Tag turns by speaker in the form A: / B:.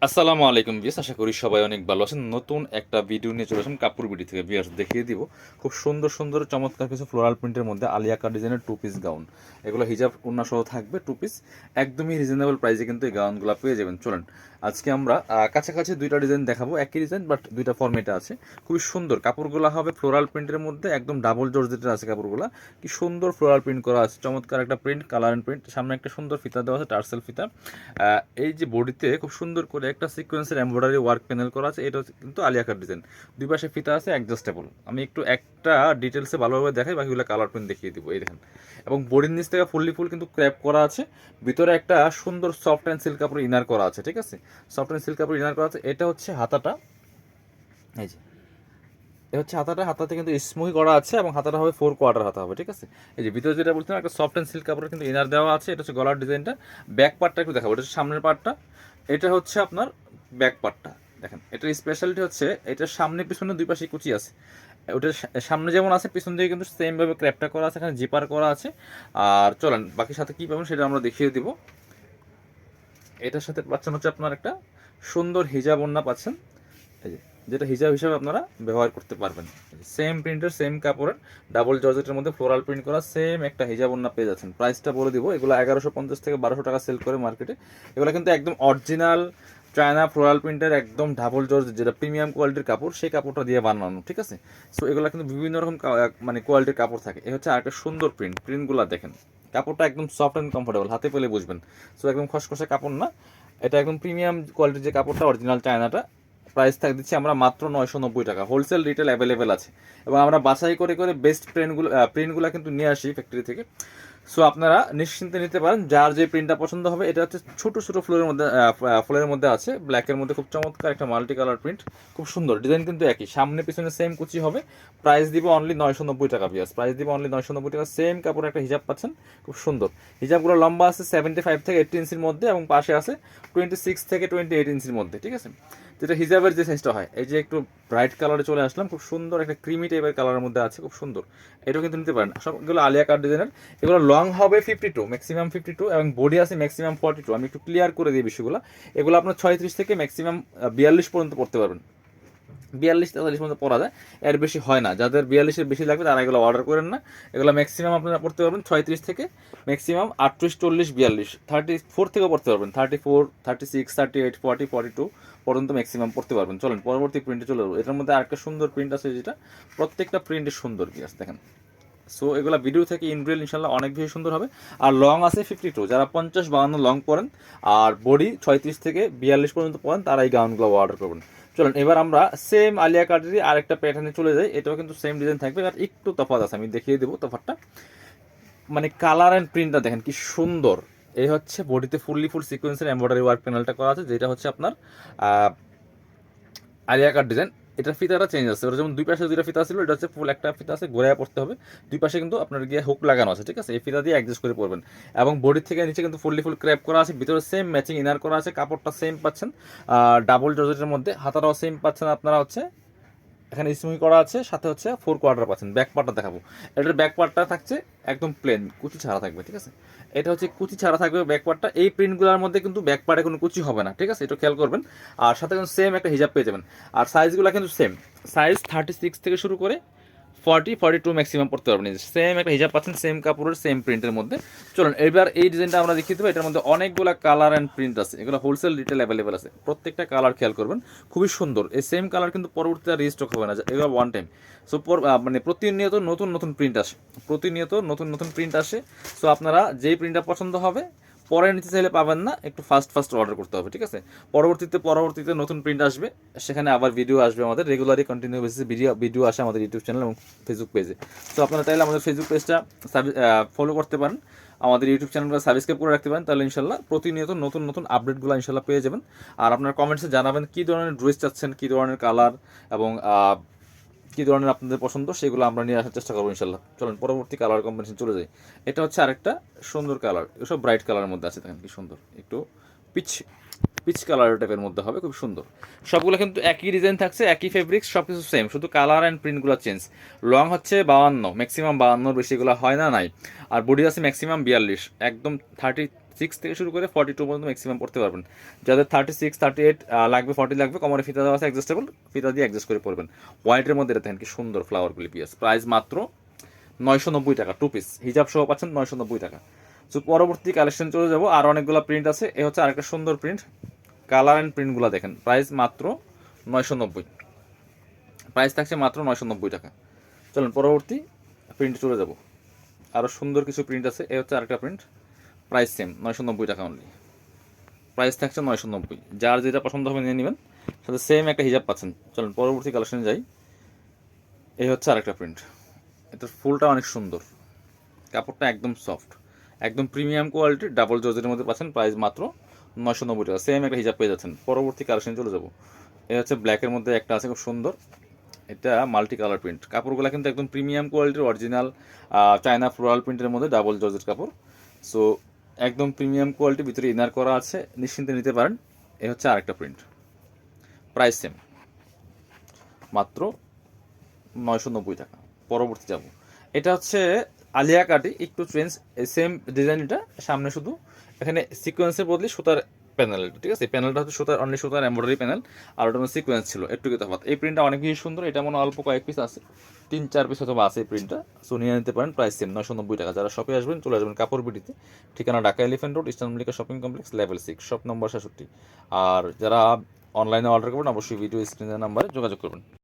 A: আসসালামু আলাইকুম ভিউয়ার্স, আশা করি সবাই অনেক ভালো আছেন। নতুন একটা ভিডিও নিয়ে চলে আসলাম কাপড় বিডি থেকে। ভিউয়ার্স দেখিয়ে দিব খুব সুন্দর সুন্দর চমৎকার কিছু ফ্লোরাল প্রিন্টের মধ্যে আলিয়া কাট ডিজাইনের টু পিস গাউন। এগুলো হিজাব ওড়না সহ থাকবে, টু পিস একদমই রিজনেবল প্রাইসে কিন্তু এই গাউনগুলো পেয়ে যাবেন। চলেন আজকে আমরা কাছাকাছি দুইটা ডিজাইন দেখাবো, একই ডিজাইন বাট দুইটা ফরম্যাটে আছে। খুবই সুন্দর কাপড়গুলো হবে ফ্লোরাল প্রিন্টের মধ্যে, একদম ডাবল জর্জেটের আছে কাপড়গুলো। কি সুন্দর ফ্লোরাল প্রিন্ট করা আছে, চমৎকার একটা প্রিন্ট, কালার অ্যান্ড প্রিন্ট। সামনে একটা সুন্দর ফিতা দেওয়া আছে, টার্সেল ফিতা। এই যে বডিতে খুব সুন্দর করে একটা সিকোয়েন্সের এমব্রয়ডারি ওয়ার্ক প্যানেল করা আছে, এটা কিন্তু আলিয়া কাট ডিজাইন। দুই পাশে ফিতা আছে অ্যাডজাস্টেবল। আমি একটু একটা ডিটেলসে ভালোভাবে দেখাই, বাকিগুলো কালার প্রিন্ট দেখিয়ে দিব। এই দেখেন, এবং বডির নিচ থেকে ফুল কিন্তু ক্র্যাপ করা আছে। ভিতরে একটা সুন্দর সফট অ্যান্ড সিল্ক কাপড় ইনার করা আছে, ঠিক আছে। সফট অ্যান্ড সিল্ক কাপড় ইনার করা আছে। এটা হচ্ছে হাতাটা, এই যে এ হচ্ছে হাতাটা। হাতাতে কিন্তু স্মুই করা আছে এবং হাতাটা হবে 4 কোয়ার্টার হাতা হবে, ঠিক আছে। এই যে ভিতরে যেটা বলছিলাম একটা সফট অ্যান্ড সিল্ক কাপড়ের কিন্তু ইনার দেওয়া আছে। এটা হচ্ছে গলার ডিজাইনটা। ব্যাক পার্টটা একটু দেখাবো, এটা হচ্ছে সামনের পার্টটা, এটা হচ্ছে আপনার ব্যাক পার্টটা। দেখেন এটার স্পেশালিটি হচ্ছে এটার সামনে পিছনে দুই পাশে কুচি আছে। ওটার সামনে যেমন আছে পিছন দিকে কিন্তু সেম ভাবে ক্র্যাপটা করা আছে, এখানে জিপার করা আছে। আর চলেন বাকি সাথে কি পাবেন সেটা আমরা দেখিয়ে দিব। এটার সাথে পাচ্ছেন হচ্ছে আপনার একটা সুন্দর হিজাব ওড়না পাচ্ছেন, এই যে যেটা হিজাব হিসাবে আপনারা ব্যবহার করতে পারবেন। সেম প্রিন্টের সেম কাপড়ের ডাবল জর্জেটের মধ্যে ফ্লোরাল প্রিন্ট করা সেম একটা হিজাব ওড়না পেয়ে যাচ্ছেন। প্রাইসটা বলে দিব, এগুলো 1150 থেকে 1200 টাকা সেল করে মার্কেটে। এগুলো কিন্তু একদম অরিজিনাল চায়না ফ্লোরাল প্রিন্টের, একদম ডাবল জর্জেট যেটা প্রিমিয়াম কোয়ালিটির কাপড়, সেই কাপড়টা দিয়ে বানানো, ঠিক আছে। সো এগুলো কিন্তু বিভিন্ন রকম মানে কোয়ালিটির কাপড় থাকে। এ হচ্ছে আরেকটা সুন্দর প্রিন্টগুলো দেখেন। কাপড়টা একদম সফট অ্যান্ড কমফোর্টেবল, হাতে পেলে বুঝবেন। সো একদম খসখসে কাপড় না, এটা একদম প্রিমিয়াম কোয়ালিটির যে কাপড়টা অরিজিনাল চায়নাটা। প্রাইস দিচ্ছি আমরা মাত্র 990 টাকা। হোলসেল রিটেল অ্যাভেলেবেল আছে, এবং আমরা বাছাই করে করে বেস্ট প্রিন্টগুলো কিন্তু নিয়ে আসি ফ্যাক্টরি থেকে। সো আপনারা নিশ্চিন্তে নিতে পারেন, যার যে প্রিন্টটা পছন্দ হবে। এটা হচ্ছে ছোট ছোট ফ্লোরের মধ্যে আছে, ব্ল্যাকের মধ্যে খুব চমৎকার একটা মাল্টি কালার প্রিন্ট, খুব সুন্দর ডিজাইন কিন্তু একই, সামনে পিছনে সেম কুচি হবে। প্রাইস দিব অনলি 990 টাকা। পিয়াস প্রাইস দিব অনলি 990 টাকা। সেম কাপড়ে একটা হিজাব পাচ্ছেন, খুব সুন্দর। হিজাবগুলো লম্বা আছে 75 থেকে 80 ইঞ্চির মধ্যে, এবং পাশে আছে 26 থেকে 28 ইঞ্চির মধ্যে, ঠিক আছে। যেটা হিজাবের যে সাইজটা হয়, এই যে একটু ব্রাইট কালারে চলে আসলাম, খুব সুন্দর একটা ক্রিমি টাইপের কালারের মধ্যে আছে, খুব সুন্দর। এটাও কিন্তু নিতে পারেন। সবগুলো আলিয়া কাট ডিজাইনের। এগুলো লং হবে 52, ম্যাক্সিমাম 52, এবং বডি আছে ম্যাক্সিমাম 42। আমি একটু ক্লিয়ার করে দিই বিষয়গুলো। এগুলো আপনার 36 থেকে ম্যাক্সিমাম 42 পর্যন্ত পড়তে পারবেন। 42-43 মধ্যে পড়া যায়, এর বেশি হয় না। যাদের 42-এর বেশি লাগবে তারা এগুলো অর্ডার করেন না। এগুলো ম্যাক্সিমাম আপনারা পড়তে পারবেন 36 থেকে ম্যাক্সিমাম 38, 40, 42, 34 থেকেও পড়তে পারবেন, 34, 36, 38, 40, 42 পর্যন্ত ম্যাক্সিমাম পড়তে পারবেন। চলেন পরবর্তী প্রিন্টে চলে যাবো। এটার মধ্যে আরেকটা সুন্দর প্রিন্ট আছে, যেটা প্রত্যেকটা প্রিন্টই সুন্দর আছে দেখেন। সো এগুলো ভিডিও থেকে ইন রিয়েল ইনশাল্লাহ অনেক বেশি সুন্দর হবে। আর লং আছে 52, যারা 50-52 লং পরেন আর বডি 36 থেকে 42 পর্যন্ত পরেন, তারা এই গাউনগুলো অর্ডার করবেন। চলুন এবার আমরা সেম আলিয়া কাটেরই আরেকটা প্যাটার্নে চলে যাই। এটাও কিন্তু সেম ডিজাইন থাকবে, আর একটু তফাৎ আছে, আমি দেখিয়ে দেবো তফাৎটা। মানে কালার অ্যান্ড প্রিন্টটা দেখেন কি সুন্দর। এই হচ্ছে বডিতে ফুল সিকোয়েন্সের এমব্রয়ডারি ওয়ার্ক প্যানেলটা করা আছে, যেটা হচ্ছে আপনার আলিয়া কাট ডিজাইন। এটার ফিতাটা চেঞ্জ আছে, ওটা যেমন দুই পাশে দুইটা ফিতা ছিল, এটা হচ্ছে ফুল একটা ফিতা আছে, ঘোরায় পড়তে হবে। দুই পাশে কিন্তু আপনার গিয়ে হুক লাগানো আছে, ঠিক আছে। এই ফিতা দিয়ে অ্যাডজাস্ট করে পড়বেন। এবং বডি থেকে নিচে কিন্তু ফুল ক্র্যাপ করা আছে, ভিতরে সেম ম্যাচিং ইনার করা আছে, কাপড়টা সেম পাচ্ছেন ডাবল জর্জেটের মধ্যে। হাতাটাও সেম পাচ্ছেন আপনারা, হচ্ছে এখানে স্মুই করা আছে, সাথে হচ্ছে 4 কোয়ার্টার পাচ্ছেন। ব্যাক পার্টটা দেখাবো। এটার ব্যাক পার্টটা থাকছে একদম প্লেন, কুচি ছাড়া থাকবে, ঠিক আছে। এটা হচ্ছে কুচি ছাড়া থাকবে ব্যাক পার্টটা। এই প্রিন্টগুলোর মধ্যে কিন্তু ব্যাক পার্টে কোনো কুচি হবে না, ঠিক আছে, এটা খেয়াল করবেন। আর সাথে কিন্তু সেম একটা হিজাব পেয়ে যাবেন। আর সাইজগুলো কিন্তু সেম সাইজ, 36 থেকে শুরু করে 42 ম্যাক্সিমাম পড়তে পারবেন। সেম একটা হিজাব পাচ্ছেন, সেম কাপড়ের সেম প্রিন্টের মধ্যে। চলুন এবার এই ডিজাইনটা আমরা দেখিয়ে দেবো। এটার মধ্যে অনেকগুলো কালার অ্যান্ড প্রিন্ট আছে, এগুলো হোলসেল রিটেল অ্যাভেলেবেল আছে। প্রত্যেকটা কালার খেয়াল করবেন, খুবই সুন্দর। এই সেম কালার কিন্তু পরবর্তীতে রিস্টক হবে না, এগুলো ওয়ান টাইম। সো মানে প্রতিনিয়ত নতুন নতুন প্রিন্ট আসে, প্রতিনিয়ত নতুন নতুন প্রিন্ট আসে। সো আপনারা যেই প্রিন্টটা পছন্দ হবে পরে নিতে চাইলে পাবেন না, একটু ফাস্ট অর্ডার করতে হবে, ঠিক আছে। পরবর্তীতে নতুন প্রিন্ট আসবে, সেখানে আবার ভিডিও আসবে। আমাদের রেগুলারই কন্টিনিউ বেসিসে ভিডিও আসে আমাদের ইউটিউব চ্যানেল এবং ফেসবুক পেজে। সো আপনারা চাইলে আমাদের ফেসবুক পেজটা ফলো করতে পারেন, আমাদের ইউটিউব চ্যানেলটা সাবস্ক্রাইব করে রাখতে পারেন, তাহলে ইনশাল্লাহ প্রতিনিয়ত নতুন নতুন আপডেটগুলো ইনশাল্লাহ পেয়ে যাবেন। আর আপনার কমেন্টসে জানাবেন কী ধরনের ড্রেস চাচ্ছেন, কী ধরনের কালার, এবং কী ধরনের আপনাদের পছন্দ, সেগুলো আমরা নিয়ে আসার চেষ্টা করবো ইনশাল্লাহ। চলুন পরবর্তী কালার কম্বিনেশন চলে যাই। এটা হচ্ছে আরেকটা সুন্দর কালার, এসব ব্রাইট কালারের মধ্যে আছে, দেখেন কি সুন্দর। একটু পিচ পিচ কালার টাইপের মধ্যে হবে, খুব সুন্দর। সবগুলো কিন্তু একই ডিজাইন থাকছে, একই ফেব্রিক্স, সব কিছু সেম, শুধু কালার অ্যান্ড প্রিন্টগুলো চেঞ্জ। লং হচ্ছে 52, ম্যাক্সিমাম 52, বেশিগুলো হয় না নাই। আর বডি আছে ম্যাক্সিমাম 42, একদম 6 থেকে শুরু করে 42 পর্যন্ত ম্যাক্সিমাম পড়তে পারবেন। যাদের 36 38 লাগবে, 40 লাগবে, কোমরে ফিতা দেওয়া আছে অ্যাডজাস্টেবল, ফিতা দিয়ে অ্যাডজাস্ট করে পড়বেন। হোয়াইটের মধ্যে এটা দেখেন কি সুন্দর ফ্লাওয়ারগুলি পিস, প্রাইস মাত্র 990 টাকা, 2 পিস হিজাব সহ পাচ্ছেন 990 টাকা। সো পরবর্তী কালেকশন চলে যাবো, আর অনেকগুলো প্রিন্ট আছে। এ হচ্ছে আরেকটা সুন্দর প্রিন্ট, কালার অ্যান্ড প্রিন্টগুলো দেখেন, প্রাইস মাত্র 990, প্রাইস থাকছে মাত্র 990 টাকা। চলুন পরবর্তী প্রিন্ট চলে যাব, আরও সুন্দর কিছু প্রিন্ট আছে। এ হচ্ছে আরেকটা প্রিন্ট, প্রাইস সেম 990 টাকা অনলি, প্রাইস থাকছে 990। যার যেটা পছন্দ হবে নিয়ে নেবেন, সাথে সেম একটা হিজাব পাচ্ছেন। চলুন পরবর্তী কালেকশনে যাই। এই হচ্ছে আরেকটা প্রিন্ট, এটার ফুলটা অনেক সুন্দর, কাপড়টা একদম সফট, একদম প্রিমিয়াম কোয়ালিটি, ডাবল জর্জেটের মধ্যে পাচ্ছেন, প্রাইস মাত্র 990 টাকা। সেম একটা হিজাব পেয়ে যাচ্ছেন। পরবর্তী কালেকশন চলে যাব। এই হচ্ছে ব্ল্যাকের মধ্যে একটা আছে খুব সুন্দর, এটা মাল্টি কালার প্রিন্ট, কাপড়গুলো কিন্তু একদম প্রিমিয়াম কোয়ালিটির অরিজিনাল চায়না ফ্লোরাল প্রিন্টের মধ্যে ডাবল জর্জেট কাপড়। সো একদম প্রিমিয়াম কোয়ালিটি, ভিতরে ইনার করা আছে, নিশ্চিন্তে নিতে পারেন। এ হচ্ছে আরেকটা প্রিন্ট, প্রাইস সেম মাত্র 990 টাকা। পরবর্তী যাব, এটা হচ্ছে আলিয়া কাটি, একটু চেঞ্জ, সেম ডিজাইন, এটা সামনে শুধু এখানে সিকোয়েন্সের বদলে সুতার প্যানেল, ঠিক আছে, প্যানেলটা হচ্ছে সুতার, অনলি সুতার এমব্রয়ডারি প্যানেল, আর ওটা সিকোয়েন্স ছিল একটু তফাৎ। এই প্রিন্টটা অনেক বেশি সুন্দর, এটা মনে অল্প কয়েক পিস আছে, 3-4 পিস অথবা আছে এই প্রিন্টটা। সো নিয়ে নিতে পারেন, প্রাইস সেম 990 টাকা। যারা শপে আসবেন চলে আসবেন কাপড় বিডিতে, ঠিকানা Dhaka elephant road, eastern Mallika shopping complex, level 6, shop number 66। আর যারা অনলাইনে অর্ডার করবেন অবশ্যই ভিডিও স্ক্রিনের নাম্বারে যোগাযোগ করবেন।